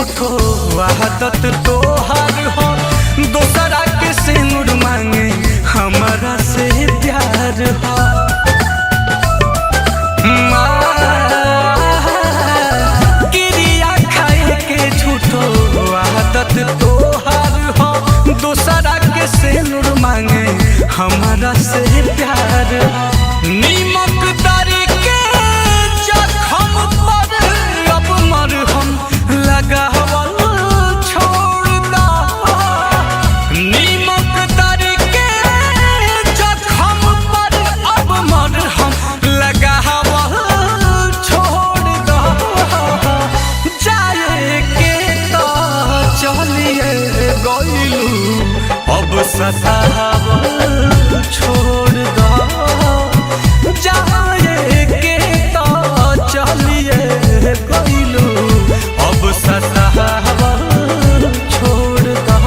झूठो आदत तोहार हो, दोसरा के सिंदूर मांगे हमारा से प्यार हो। क्रिया खाए के झूठो आदत तोहार हो, दोसरा के सिंदूर मांगे हमारा से प्यार हो। नीमक दारी के जख्म पर अब मरहम लगावल छोड़ दा। नीमक दारी के जख्म पर अब मरहम लगावल छोड़ दा। जाए के तो चलिए गइलू, अब सतावल छोड़ दा। जाए के तो चलिए गइलू, अब सतावल छोड़ दा।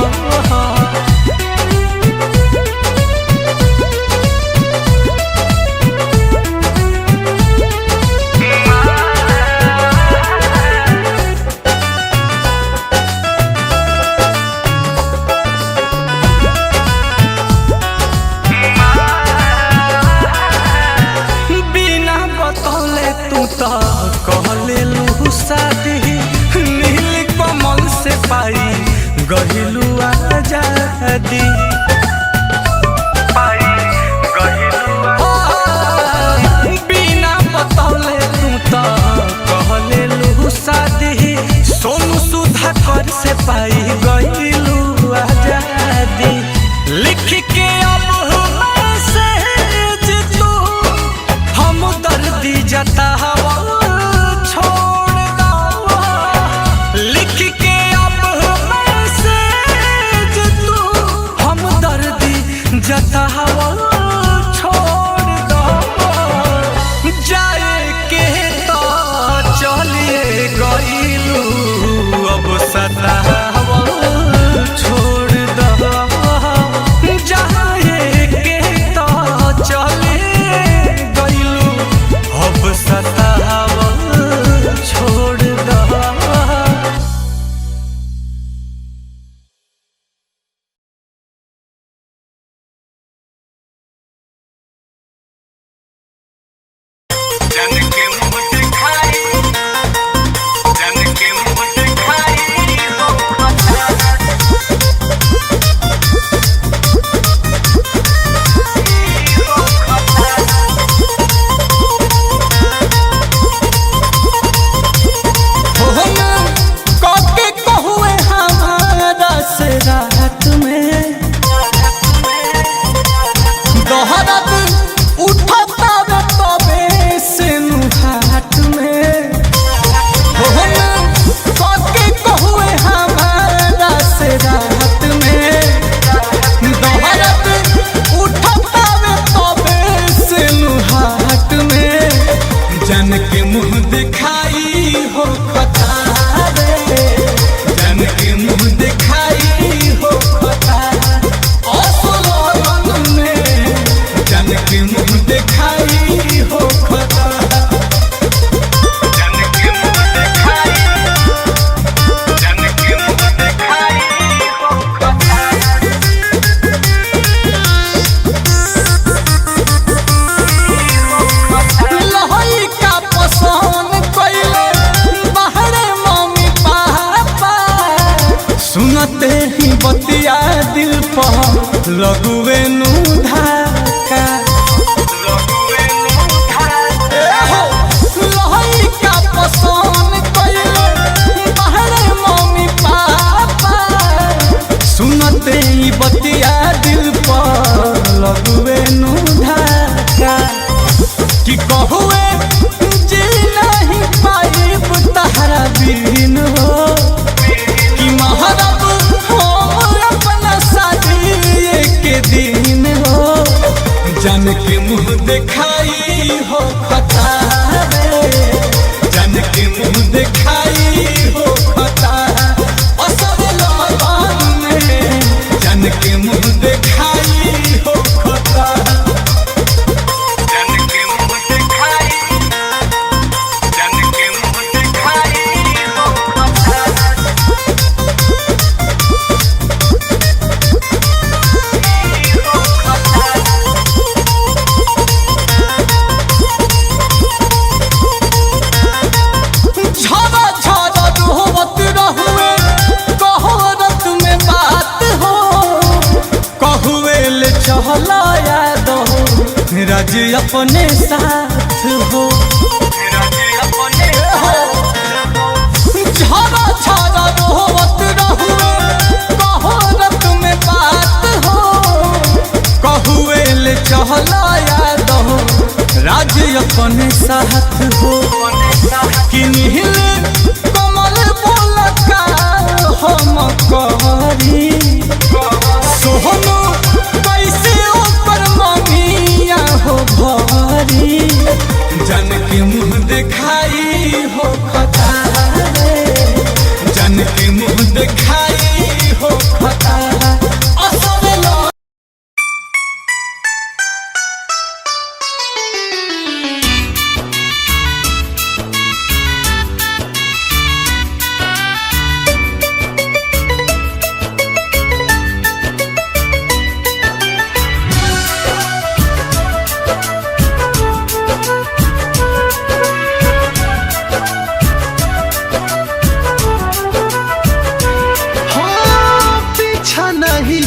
कहलेलू शादी नील कमल से पाई गहिलू आजादी। बिना बतौले तू तो कहलेलू शादी सोनू सुधाकर से पाई गहिलू आजादी। लिख के अब मैसेज तू हम दर्दी जतावा छोड़ दो। लिख के अब मैसेज तू हम दर्दी जतावा छोड़ दो। जाए के तो चलिए गइलू, अब सतावा छोड़ दो। जाए के तो चलिए गइलू, अब सतावल छोड़ दो। जन के मुँह दिखाई, जन के मुँह दिखाई हो खता रे, जन के मुँह दिखाई हो खता। असलन में जन के मुँह दिखाई हो खता। जन के मुँह दिखाई, जन के मुँह दिखाई हो खता। लहई का पसंद सुनते ही बतिया दिल पर लगुए नु धाका। लहई का पसंद कइले बाहरे मम्मी पापा। सुनते ही बतिया दिल पर लगुए नु धाका। कि कहुए जी नहीं पाइब तहरा बिन हो, महारब हम अपना शादी के दिन हो। जन के मुँह दिखाई हो खता रे, जन के मुँह दिखाई हो खता। असर लगन में जन के मुँह दिखाई हो खता। जन के मुँह दिखाई, जन के मुँह दिखाई हो खता। राज अपने साथ हो, झारा झारा रोवत रहुए कहोरत में बात हो, कहुए ले चहला याद हो राज अपने साथ हो। कि नील कमल बोलका हम करी सोहनो कैसे ओकर ममिया हो भरी, जन के मुँह दिखाई हो खता रे, जन के मुँह दिखाई हो खता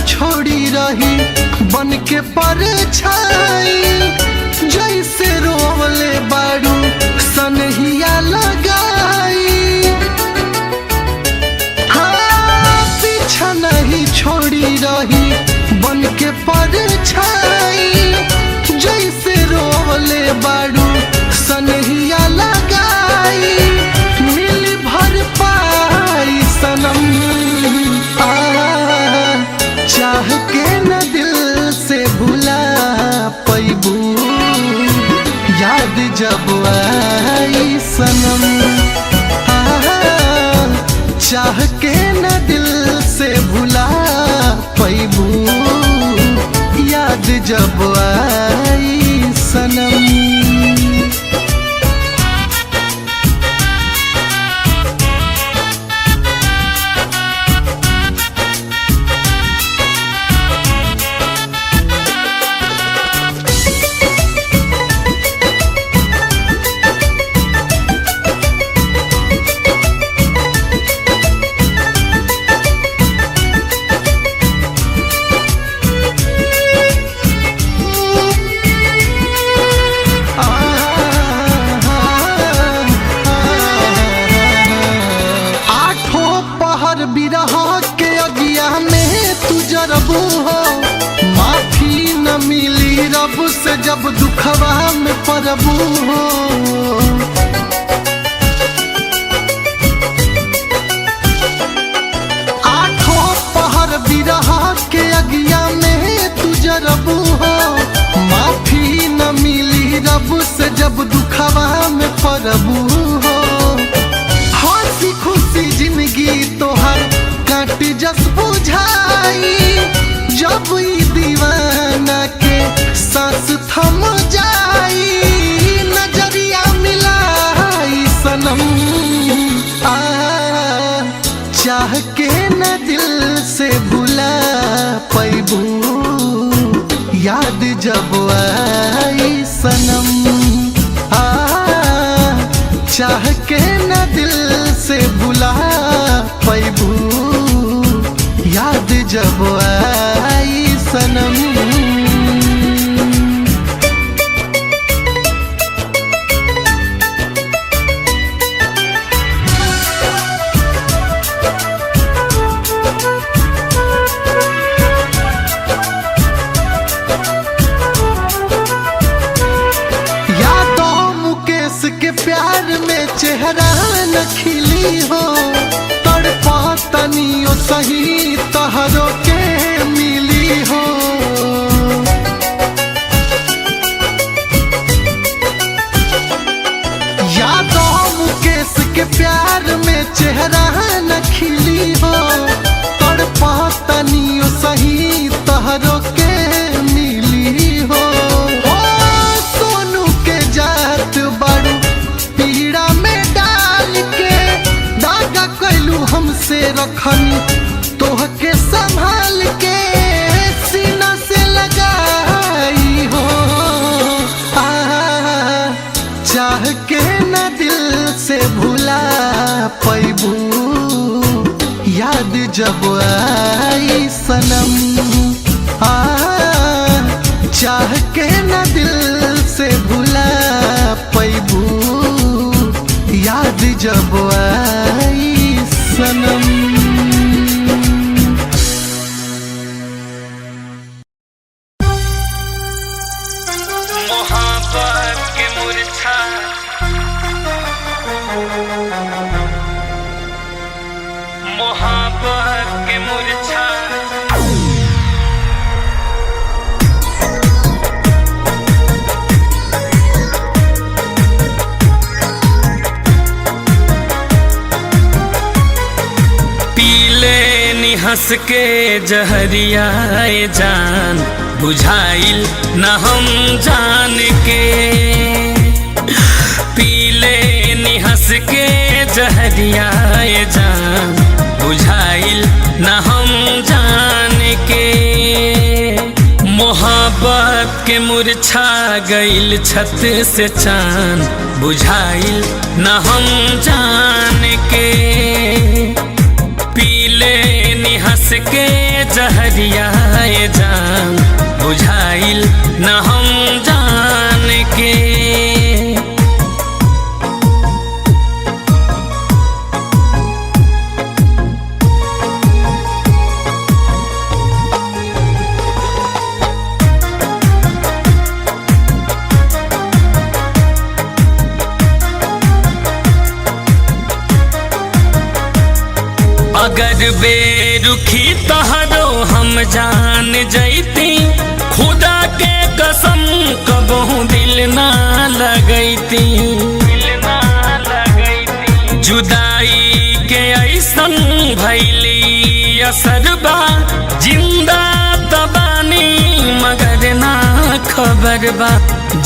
छोड़ी रही बन के परछाई, जैसे रोवले बारू सनहिया लगाई। हाँ पीछा नहीं छोड़ी रही बन के परछाई, जैसे रोवले बारू सनहिया लगाई। मिली भर पाई सनम चाह के न दिल से भुला पैबू, याद जब आई सनम। चाह के न दिल से भुला पैबू, याद जब आई सनम। बिरहा के अगिया में तू जरबू हो, माफी न मिली रब से जब दुखवा में पड़बू हो। आठों पहर बिरहा के अगिया में तू जरबू हो, माफी न मिली रब से जब दुखवा में पड़बू हो। हंसी खुशी जिंदगी तोहर काट जस बुझाई, जब ई दीवाना के सांस थम जाई। नजरिया मिलाई सनम चाह के न दिल से भुला पैबू, याद जब आई सनम। चाह के न दिल से भुला पैबू, याद जब आई सनम। प्यार में चेहरा न खिली हो, तड़पा तनियो सही तहरो के मिली हो। यादों मुकेश के प्यार में चेहरा न खिली हो, तड़पा तनियो सही तहरो के मिली हो। सोनू के जात बड़ू पीड़ा में डाल के दागा कैलू हमसे रखनी तोह के संभाल के, सीना से लगाई हो। चाह के न दिल से भुला पैबू, याद जब आई सनम। चाह के न दिल जब आई सनम। मोहब्बत के मुरझा मोहब्बत के मुरझा हंस के जहरियाए जान बुझाइल न हम जान के पीले नी हंस के जहरियाए जान बुझाइल न हम जान के मोहब्बत के मुरझा गइल छत से चांद बुझाइल न हम जान के पीले नी हंस के जहरियाए जान बुझाइल न हम जान के अगर बेरुखी तहरो हम जान जैती खुदा के कसम कबहू दिल ना लगैती जुदाई के ऐसन भैली असरबा जिंदा तबानी मगर ना खबर बा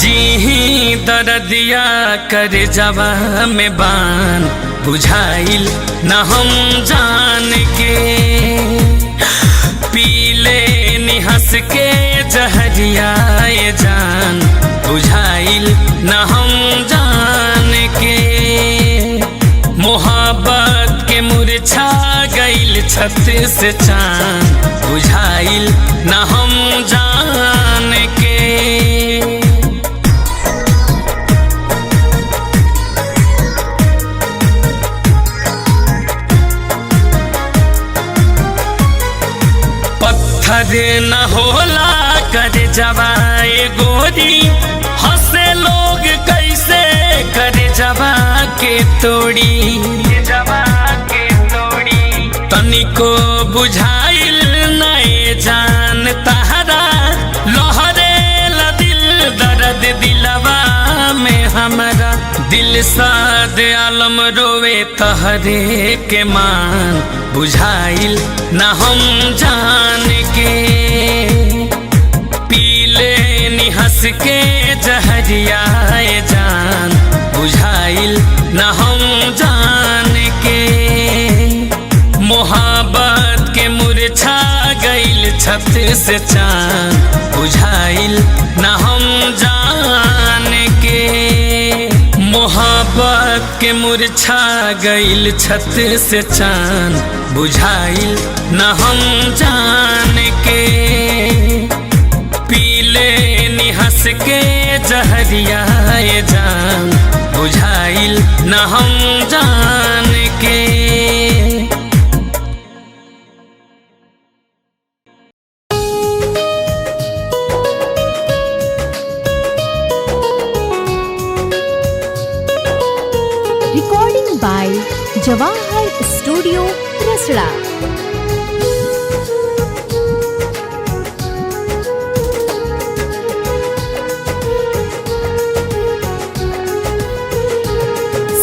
जी दर्दिया कर जवा में बान बुझाइल न हम जान के पीले नी हंस के जहरियाए जान बुझाइल न हम जान के मोहब्बत के मुरझा गइल छत से चांद बुझाइल न हम जान के पत्थर न होला कर जवाए गोरी हंसे लोग कैसे कर जवा के तोड़ी तनिको बुझाइल नए जान तहरा लहरे ला दिल दर्द दिलवा में हमारा दिल साद आलम रोवे तहरे के मान बुझाइल न हम जान के पीले नी हंस के जहरियाए जान बुझाइल न हम जान के मोहब्बत के मुरझा गइल छत से चांद बुझाइल न हम जान के मोहब्बत के मुरझा गइल छत से चांद बुझाइल न हम जान के पीले नी हंस के जहरियाए जान बुझाइल न हम जान के Recording by Jawahar Studio, Rasla.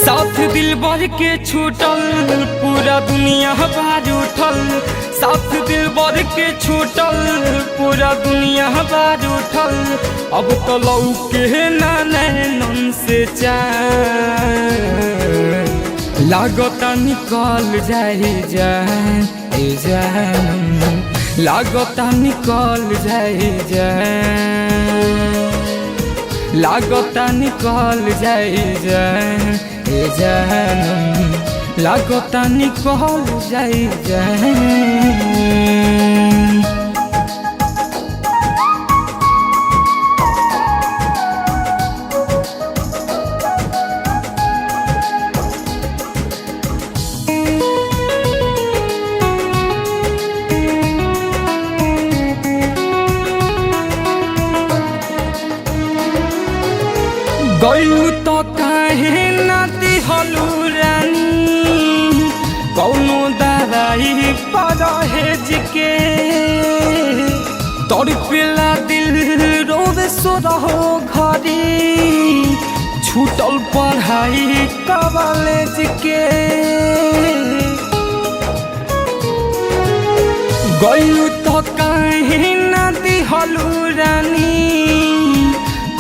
साथ दिल भर के छूटल पूरा दुनिया बार उठल साथ दिल भर के छूटल पूरा दुनिया बार उठल अब तो लौके ना नैनन से चैन लागता निकल जाए जान ए जान लागता निकल जाए जान लागता निकल जाए जान ए जान लागता निकल जाए जान गइलू तो काहे ना दिहलू रानी कौनो दवाई परहेज के तड़पेला दिल रोवे सो रहो घरी छूटल पढ़ाई कॉलेज के गइलू तो काहे ना दिहलू रानी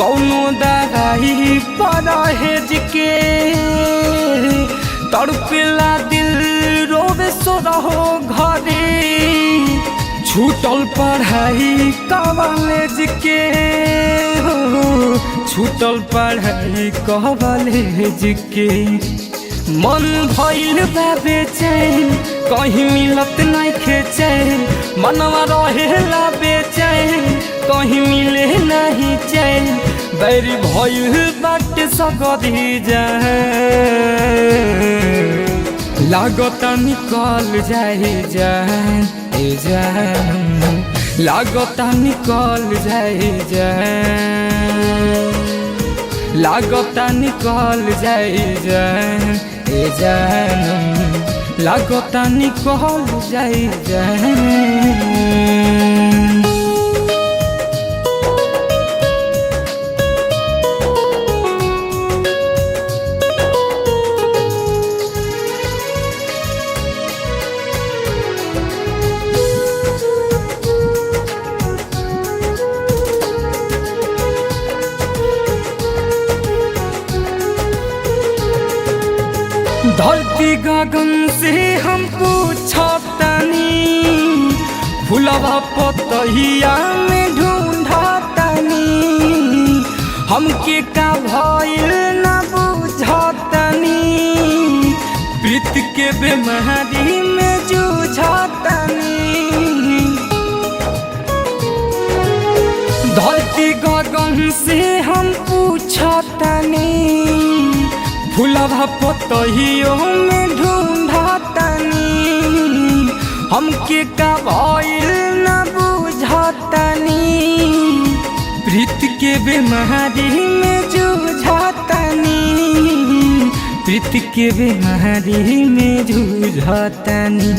कौनो दवाई परहेज के तड़पेला दिल रोवे सो रहो घरे छूटल पढ़ाई कॉलेज के छूटल पढ़ाई कॉलेज के मन भइल बा बेचैन कहीं मिलत नहीं चैन मनवा रहेला बेचैन कहीं मिले नहीं चैन बैरी भइल बाटे सगरी जाए लागता निकल जाए जान ए जान लागता निकल जाए जान लागता निकल जाए जान ए जान लागता निकल जाए जान धरती गगन से हम पूछतानी फुलवा पतहिया में ढूंढतानी हमके का भइल ना बुझतानी प्रीत के बेमारी में जूझतानी धरती गगन से हम पूछतानी फुलवा पतहियों में ढूंढतानी हमके का भइल ना बुझतानी प्रीत के बेमारी में जूझतानी प्रीत के बेमारी में जूझतानी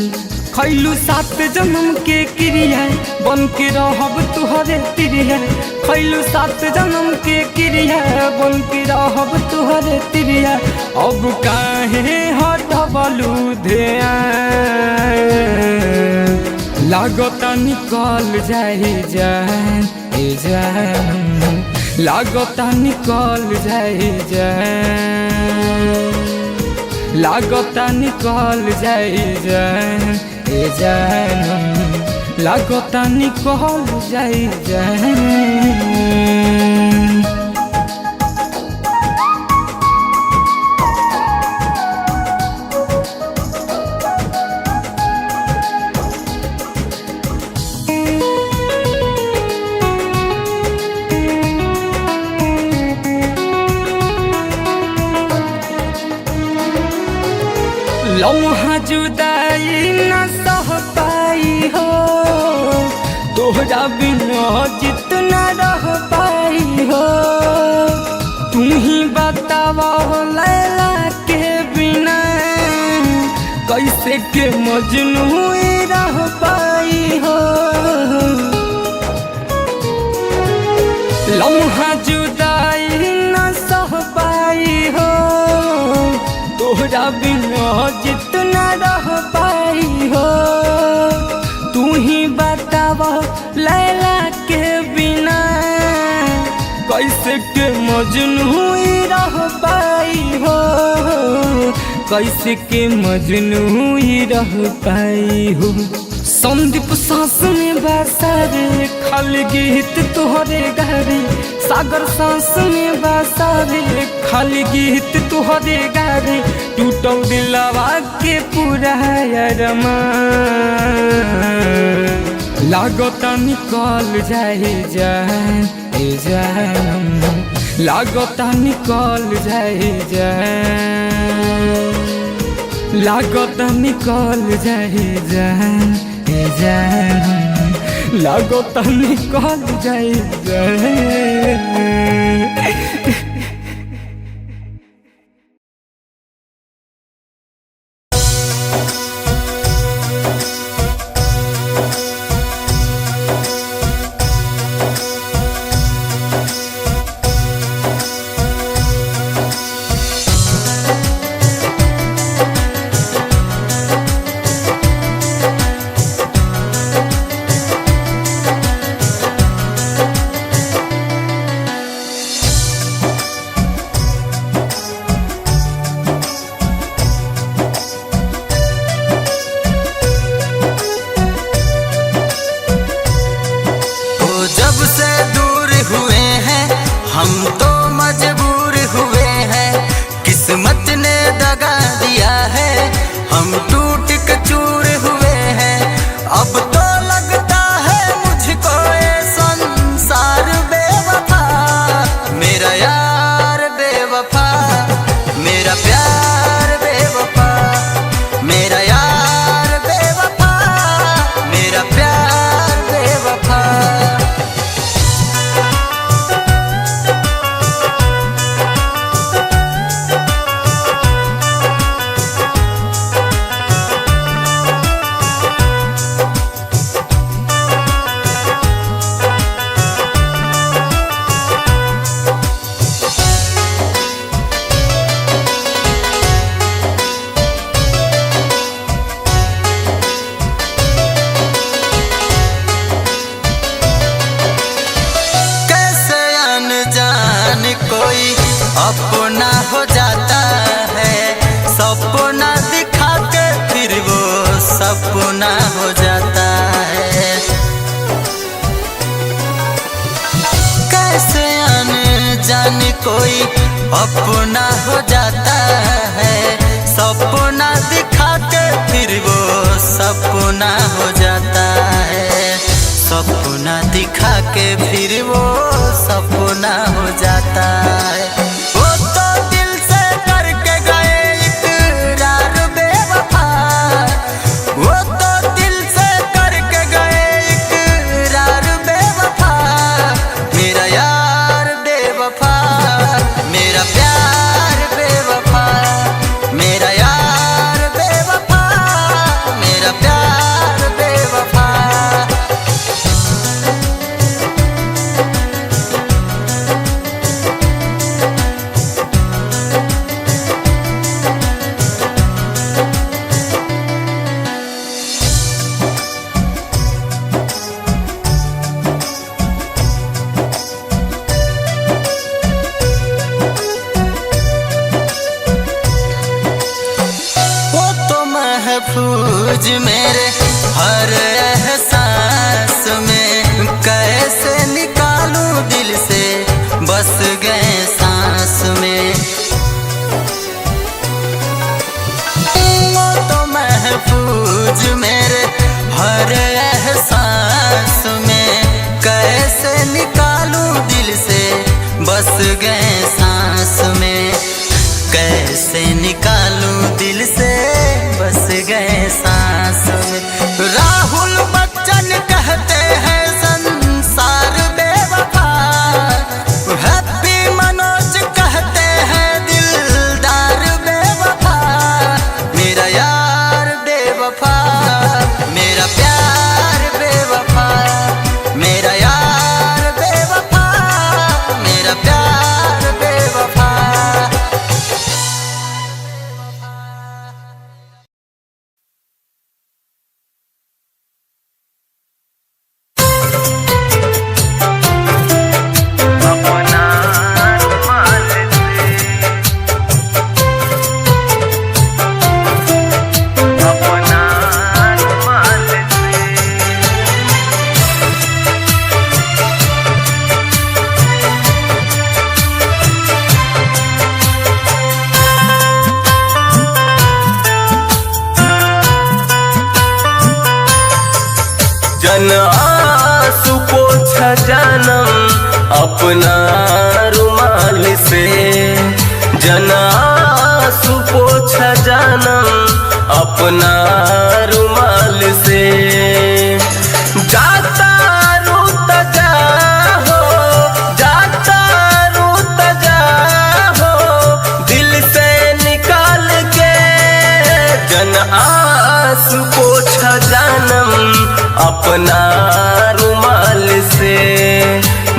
खैलू 7 जन्म के क्रिया बन के रहब तुहरे तिरिया खैलू 7 जन्म के क्रिया बन के रहब तुहरे तिरिया अब काहे हटबलू ध्यान लागता निकल जाए जान ए जान लागता निकल जाए जान लागता निकल जाए जान ए जान लागता निकल जाए जान लम्हा जुदाई न सह पाई हो तोहरा बिना जितना रह पाई हो तुम ही बतावा लैला के बिना कैसे के मजनू रह पाई हो लम्हा जुदाई न सह पाई हो तोहरा बिना जितना रह पाई हो तू ही बतावा लैला के बिना कैसे के मजनू रह पाई हो कैसे के मजनू रह पाई हो संदीप सांस में बसावे खाली गीत तुहरे गावे सागर सांस में बसावे खाली गीत तुहरे गावे टूटल दिलवा के पूरा अरमान लागता निकल जाए जान ए जान लागता निकल जाए जान लागता निकल जाए जान ए जान लागता निकल जाए जान मजबूर हुए हैं, किस्मत ने दगा दिया है, हम टूट के चूर हुए हैं। अब तो लगता है मुझको ये संसार बेवफा, मेरा यार बेवफा, मेरा प्यार बेवफा, मेरा यार बेवफा, मेरा प्यार बेवफा। कोई अपना हो जाता है, सपना दिखा के फिर वो सपना हो जाता है। कैसे अनजान कोई अपना हो जाता है, सपना दिखा के फिर वो सपना हो जाता है, सपना दिखा के फिर वो सपना हो जाता है। वो तो दिल से करके गए इकरार बेवफा, वो तो दिल से करके गए इकरार बेवफा, मेरा यार बेवफा, मेरा प्यार बेवफा, मेरा यार बेवफा, मेरा प्यार बेवफा। महफूज मेरे हर एहसास में, कैसे निकालूं दिल से बस गए सांस में। वो तो महफूज मेरे हर एहसास में, कैसे निकालूं दिल से बस गए सांस में, कैसे निकालूं दिल से बस गए सांस में। राहुल बच्चन कहते हैं संसार बेवफा, हैप्पी मनोज कहते हैं दिलदार बेवफा, मेरा यार बेवफा, मेरा प्यार बेवफा, मेरा यार बेवफा, मेरा प्यार बेवफा। जन आंसू पोछा जानम अपना रुमाल से, जन आंसू पोछा जानम अपना रुमाल से। जाता रूत जा हो, जाता रूत जा हो, दिल से निकाल के जन आंसू पोछा जानम अपना रुमाल से,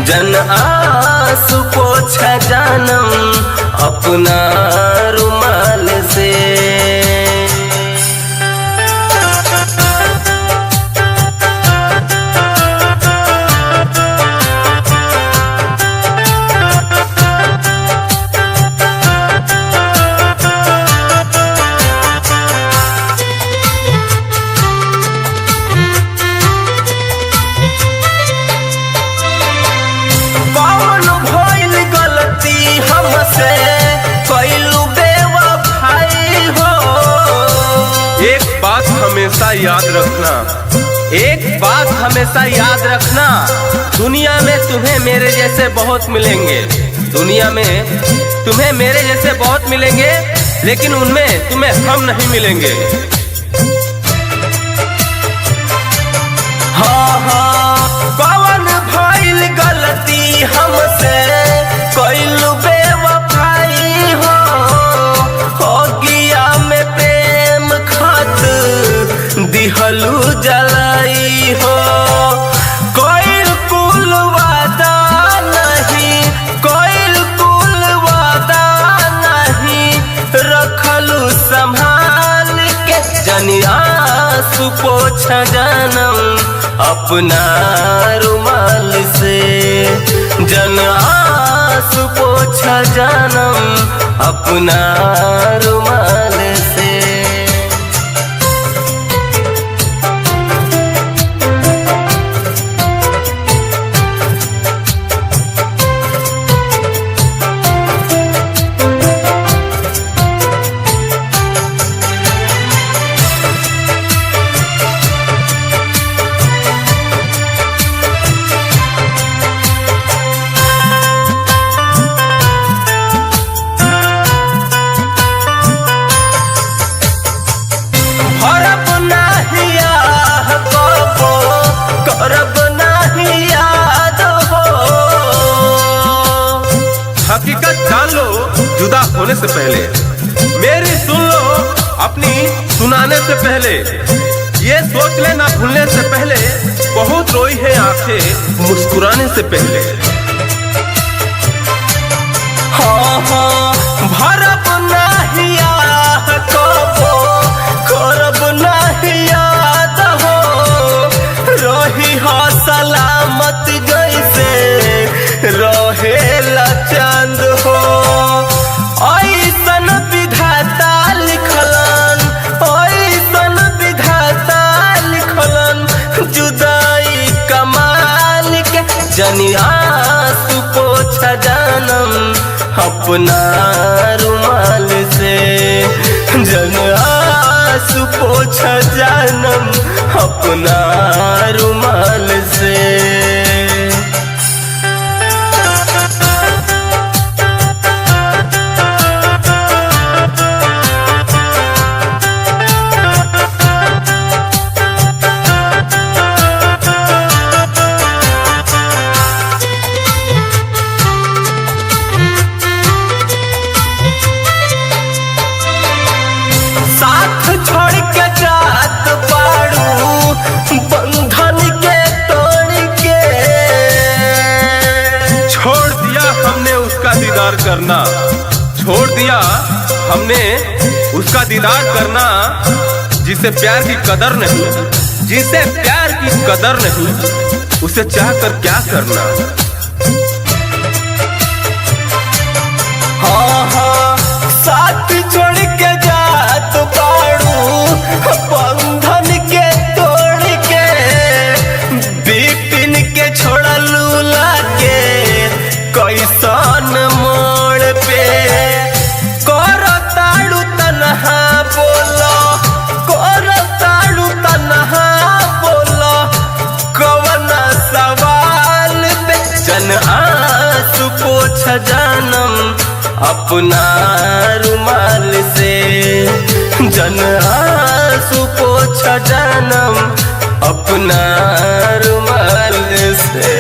जन आंसू पोछा जानम अपना रुमाल से। कौन भइल गलती हमेशा याद रखना, दुनिया में तुम्हें मेरे जैसे बहुत मिलेंगे, दुनिया में तुम्हें मेरे जैसे बहुत मिलेंगे, लेकिन उनमें तुम्हें हम नहीं मिलेंगे। हाँ हाँ, कौन भइल गलती हमसे, कइलू बेवफाई हो गिया में प्रेम खत दिहलू जलाई हो। कोइल कुल वादा नहीं, कोइल कुल वादा नहीं, रखलू संभाल के जनिया सुपोछ जनम अपना रुमाल से, जन आंसू पोछा जनम अपना रुमाल से। हकीकत जान लो जुदा होने से पहले, मेरी सुन लो अपनी सुनाने से पहले, ये सोच लेना भूलने से पहले, बहुत रोई है आंखें मुस्कुराने से पहले। हाँ हाँ, भरब नहीं कबो, करब नहीं याद हो, रही हो सलामत जैसे रहेला चांद हो। ऐसन विधाता लिखलन, ऐसन विधाता लिखलन, जुदाई कमाल के जनिया सुपोछ जनम अपना रुमाल से, जनिया सुपोछ जनम अपना रुमाल से। करना छोड़ दिया हमने उसका दीदार करना, जिसे प्यार की कदर नहीं, जिसे प्यार की कदर नहीं, उसे चाह कर क्या करना। हाँ हाँ, साथ छोड़ के जात पाड़ू, बंधन के तोड़ के, बिपिन के छोड़लू लाके कैसन मोड़ पे, करताड़ू तन्हा बोलो, करताड़ू तन्हा बोलो, कौन सवाल पे जन आंसू पोछ जनम अपना रुमाल से, जन आंसू पोछ जनम अपना रुमाल से।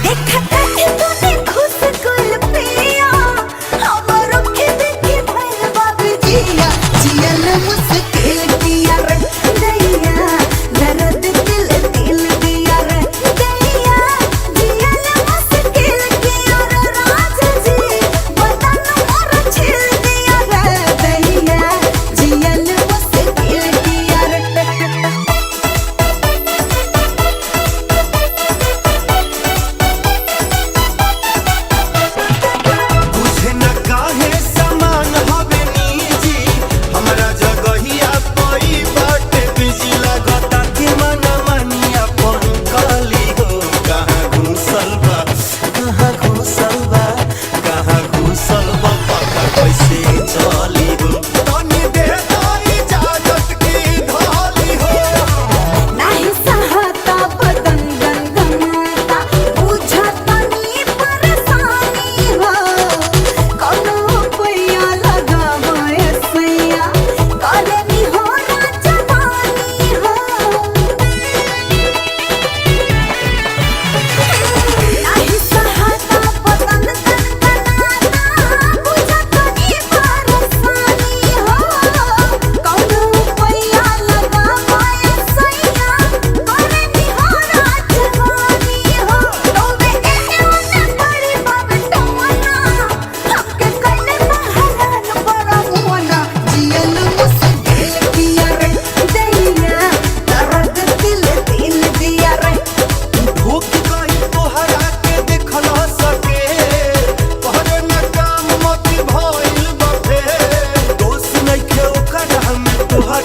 देखा तूने खुश गुल पिया,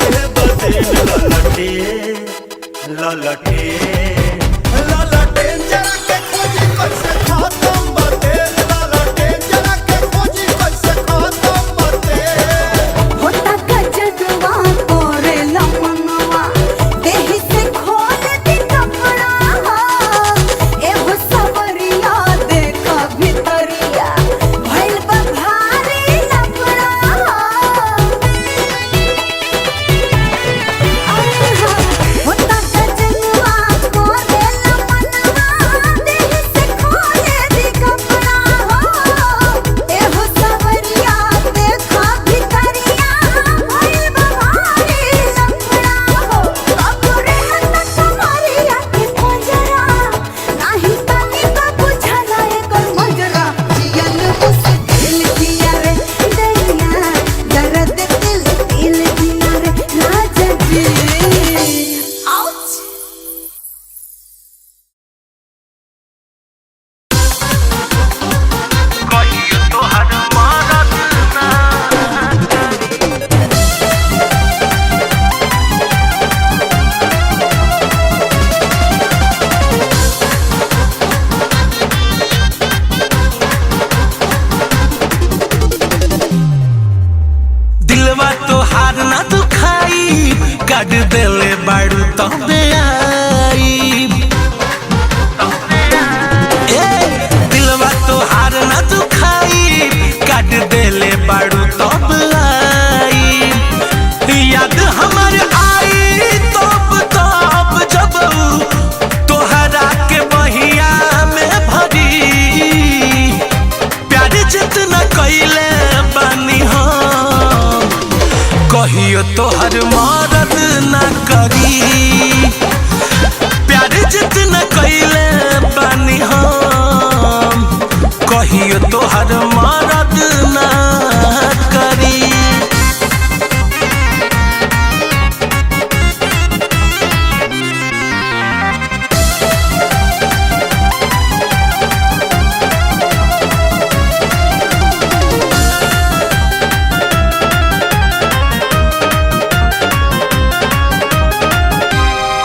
के बदन ललटे ललटे ललटे जरा के खोजी कैसे खत्म बते ललटे जरा के खोजी कैसे खत्म बते होता गजनवा तोरे लमनवा देहि से खोल दी कपड़ा एहो सवरिया देख भितरिया भइल बा भारी लफड़ा होता गजनवा तोरे लमनवा देहि से खोल दी कपड़ा एहो सवरिया देख भितरिया भइल बा भारी लफड़ा कबरे हत कमरिया के पंजरा नाही तनी का बुझला एकर मजरा जियन मुश्किल दिया रे दैया दर्द दिल दिल दिया रे राजा जी आउच दिलवा तो हार ना दुखाई काट देले बाड़ू तबे आई ए दिलवा तो हार ना दुखाई काट देले बाड़ू तब आई याद हमार आई तब जब तोहरा के बहिया में भरी प्यार जितना कैले बानी हम कहियो तोहर मदद ना करी प्यार जितना कैले बानी हम कहियो तोहर मदद ना करी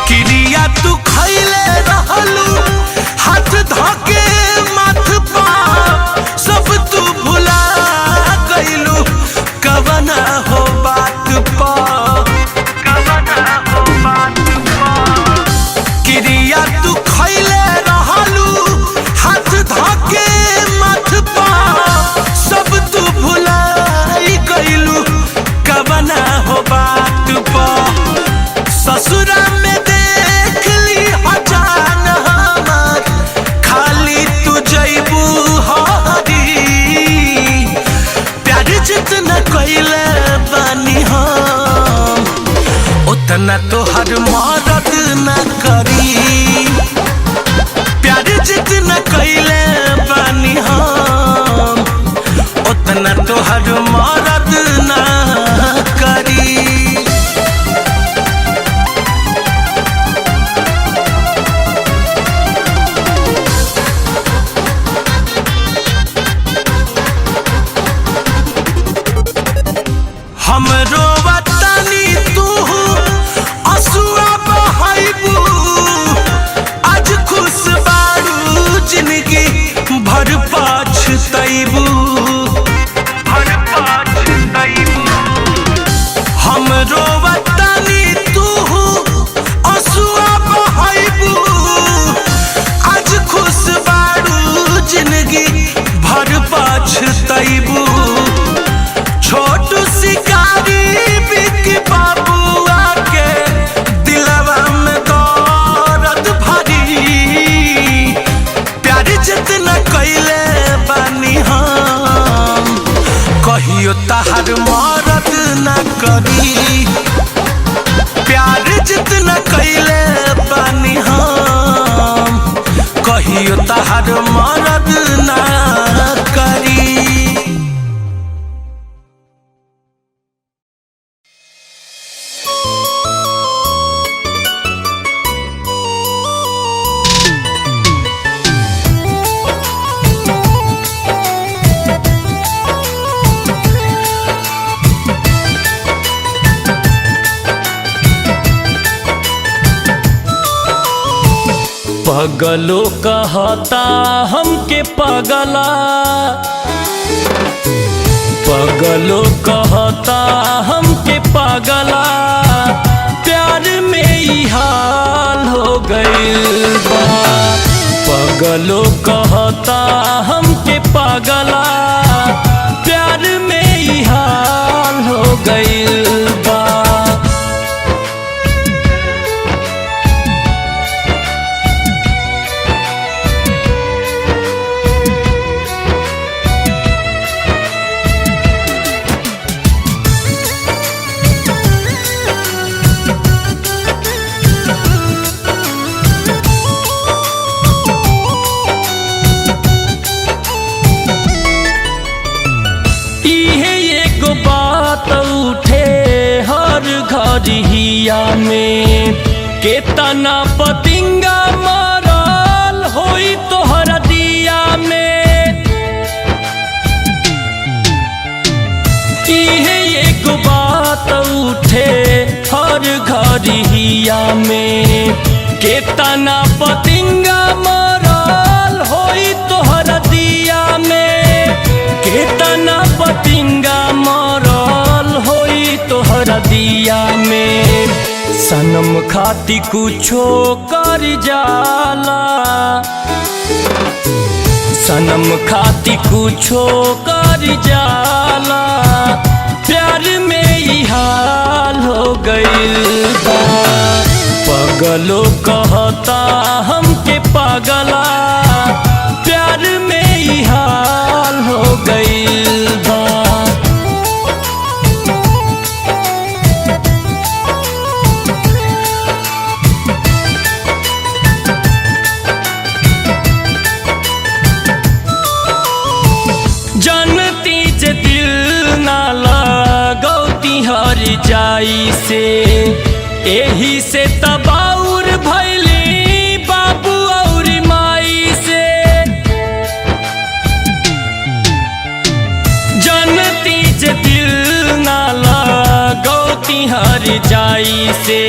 क्रिया तू खैले रहलू हाथ धके माथ पा सब तू भुला गइलू कवना हो बात पा क्रिया तू खैले रहलू हाथ धके माथ पा सब तू भुला गइलू कवना हो बात पा ससुरा में देख ली अचान हमार खाली तू जैबू हरी प्यार जितना कैले बानी हम उतना तोहर मदद ना करी प्यार जितना कैले बानी हम उतना तोहर मदद ना करी हमरो वतनी तू असुआ बहाइबू आज खुश बारू जिंदगी भर पछतैबू भर पछतैबू पगलो कहता हमके पगला, पगलो कहता हमके पगला, प्यार में ही हाल हो गइल बा। पगलो कहता हमके पगला, प्यार में ही हाल हो गइल बा। हिया में केतना पतिंगा मरल होई तोहर दिया में। इहे एगो बात उठे हर घरिया में, केतना पतिंगा मरल होई तोहर दिया में, केतना पतिंगा मरल होई तोहर दिया में। सनम खाती कुछो कर जाला, सनम खाती कुछो कर जाला, प्यार में ही हाल हो गइल बा। पगलो कहता हमके पगला, प्यार में ही हाल हो गइल बा। जाई से एही से तबाउर भैली बाबू और माई से। जनती जे दिल ना लगौती हर जाई से,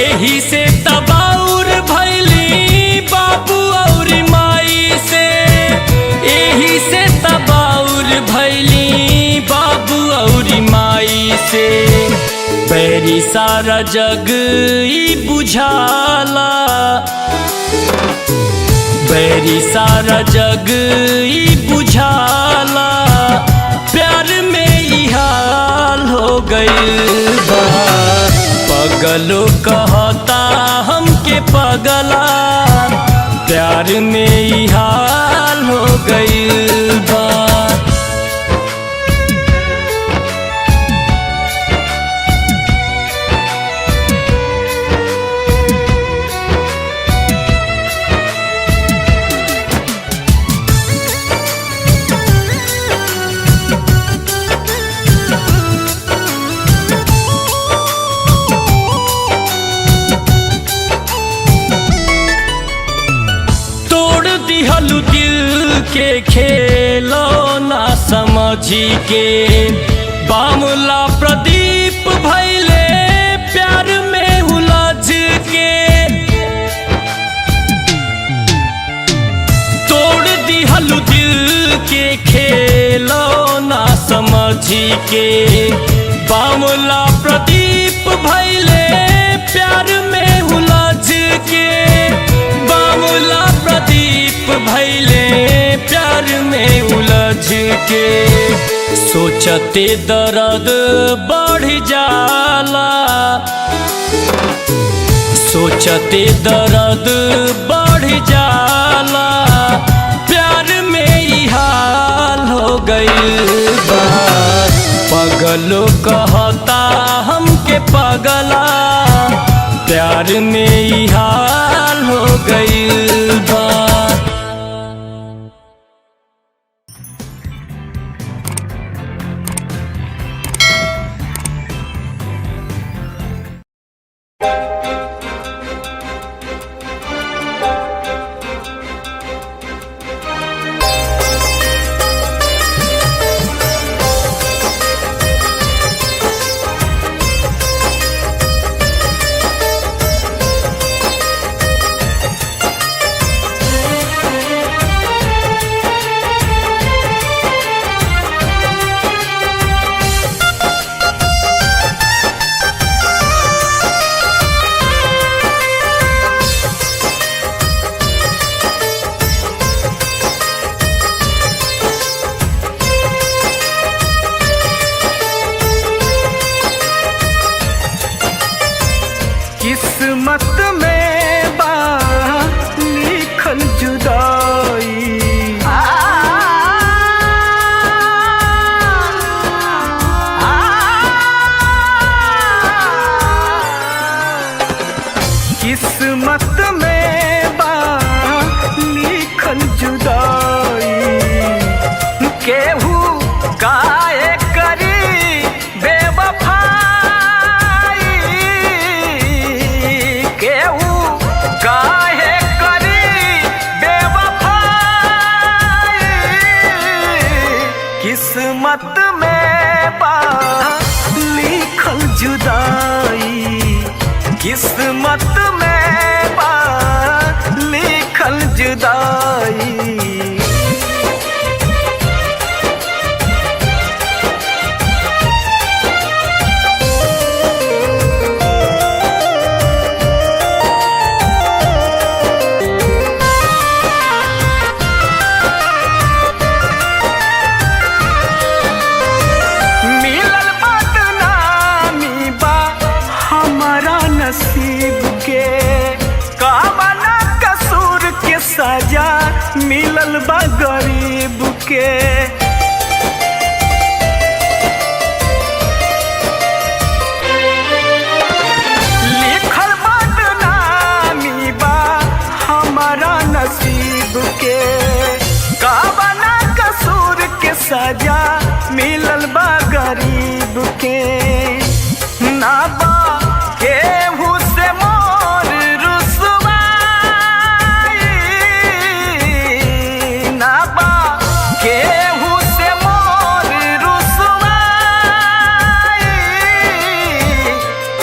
एही से तबाउर भैली बाबू और माई से, एही से तबाउर भैली बाबू और माई से। बैरी सारा जग ई बुझाला, बैरी सारा जग ई बुझाला, प्यार में ही हाल हो गइल बा। पगलो कहता हमके पगला, प्यार में ही हाल हो गइल बा। दिल के खेलो ना समझी के, बामुला प्रदीप भैले प्यार में उलझ के। तोड़ दिहलु दिल के खेलो ना समझी के, बामुला प्रदीप भैले प्यार में उलझ के, बामुला प्रदीप भैले प्यार में उलझ के। सोचते दर्द बढ़ जाला, सोचते दर्द बढ़ जाला, प्यार में ही हाल हो गइल बा। पगलो कहता हमके पगला, प्यार में ही हाल हो गइल बा। किस्मत में बा लिखल जुदाई। किस्मत में बा लिखल जुदाई। केहू काहे करी बेवफाई, केहू काहे करी बेवफाई। किस्मत में बा लिखल जुदाई। किस्मत में बा लिखल जुदाई। मिलल बदनामी बा हमारा नसीब के, कामना कसूर के सजा मिलल बा गरीब के। लिखल बदनामी बा हमारा नसीब के, कामना कसूर के सजा मिलल बा गरीब के। ना बा केहू से मोर रुसवाई, ना बा केहू से मोर रुसवाई।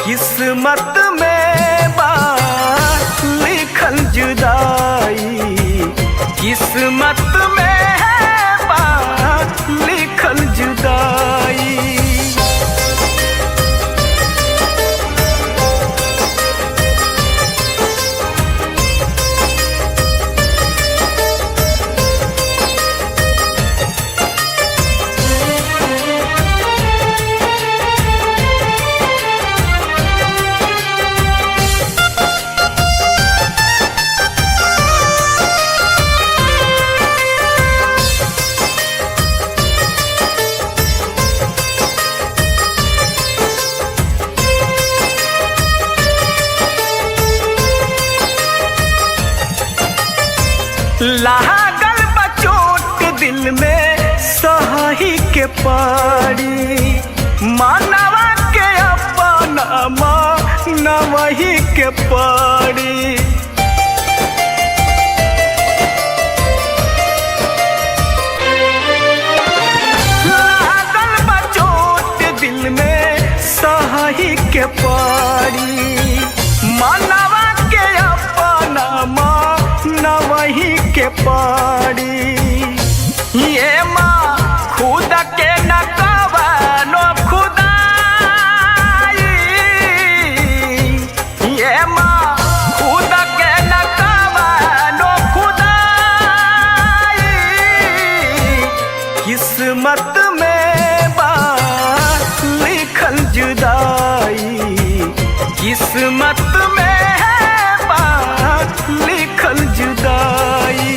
किस्मत में बा लिखल जुदाई। किस्मत में बा लिखल जुदाई। लागल बचोट दिल में सही के पड़ी, मानवा के अपना नवही के पड़ी। लागल बचोट दिल में सही के पड़ी, मानवा के अपना नवही के पड़ी। ये माँ खुद के न कवनो खुदाई, ये माँ खुद के न कवनो खुदाई। किस्मत में बा लिखल जुदाई। किस्मत में बा लिखल जुदाई।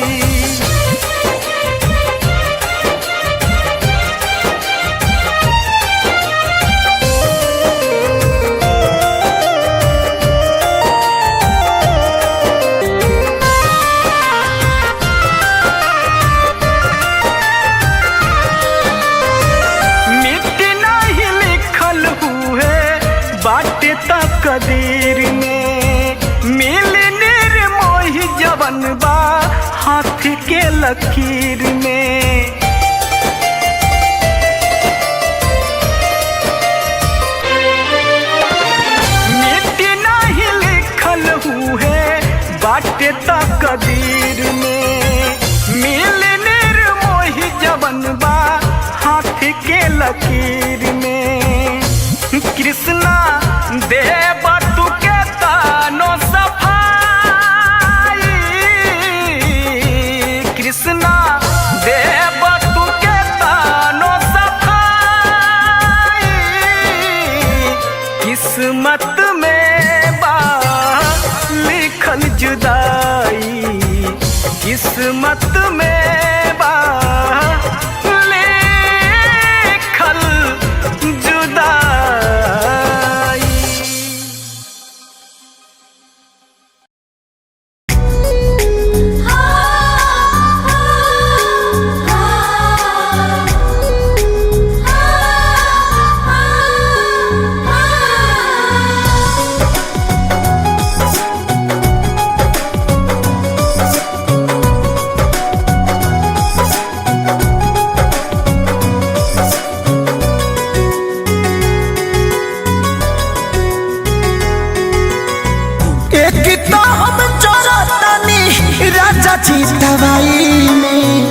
मिट नहीं लिखल हुए बाटे तकदीर में, मिल निर्मोही जवन बा हाथ के लकीर में। मिट नहीं लिखल हुए बाटे तकदीर में, मिल निर्मोही जवन बा हाथ के लकीर में। कृष्णा देव तू के तानो सफाई, कृष्णा देव तू के तानो सफाई। किस्मत में बा जुदाई किस्मत में बा लिखल जुदाई। राजा जी दवाई में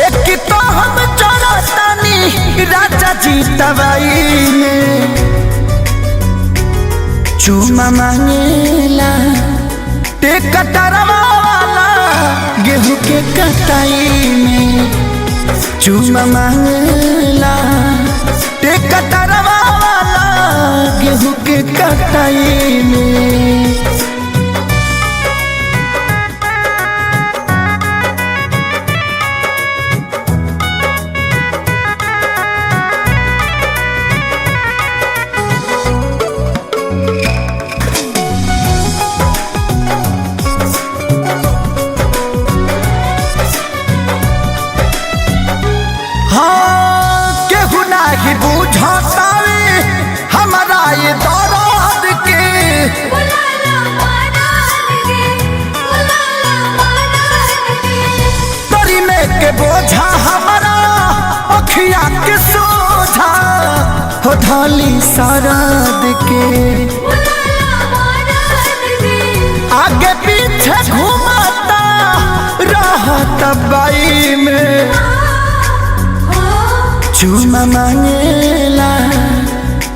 एक तो हम चलतानी राजा जी दवाई में चूमा मांगेला ते कटरवा वाला गेहूं के कटाई में चूमा मांगेला ते कटरवा वाला गेहूं के कटाई में। हमारा ये दौरान के तरी में के बोझा हमारा अखिया के सोझा हो ढाली सरद के आगे पीछे घुमाता रहत बाई में चूमा मांगेला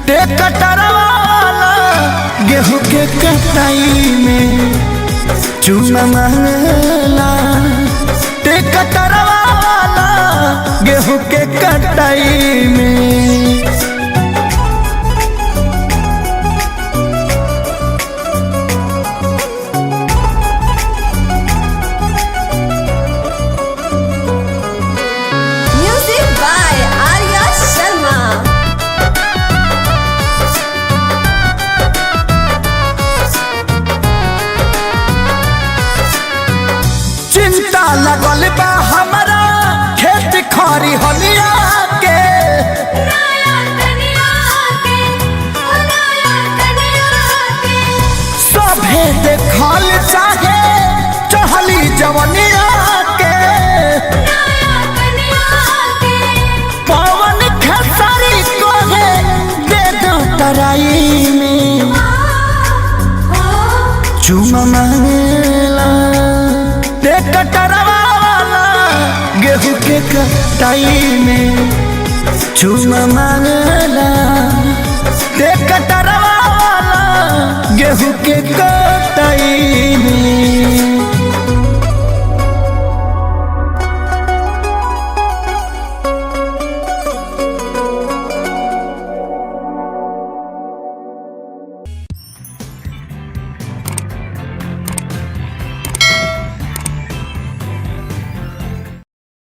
ते कटरवाला गेहूं के कटाई में चूमा मांगेला ते कटरवाला गेहूं के कटाई में। लगल बा हमारा खेत खरी हलिया के सभे देखल चाहे चहली जवनिया के पवन खेसारी को है दे दो तराई में चूमा मांगेला ते कटरवाला गेहूं के कटाई में चूमा मांगेला ते कटरवाला गेहूं के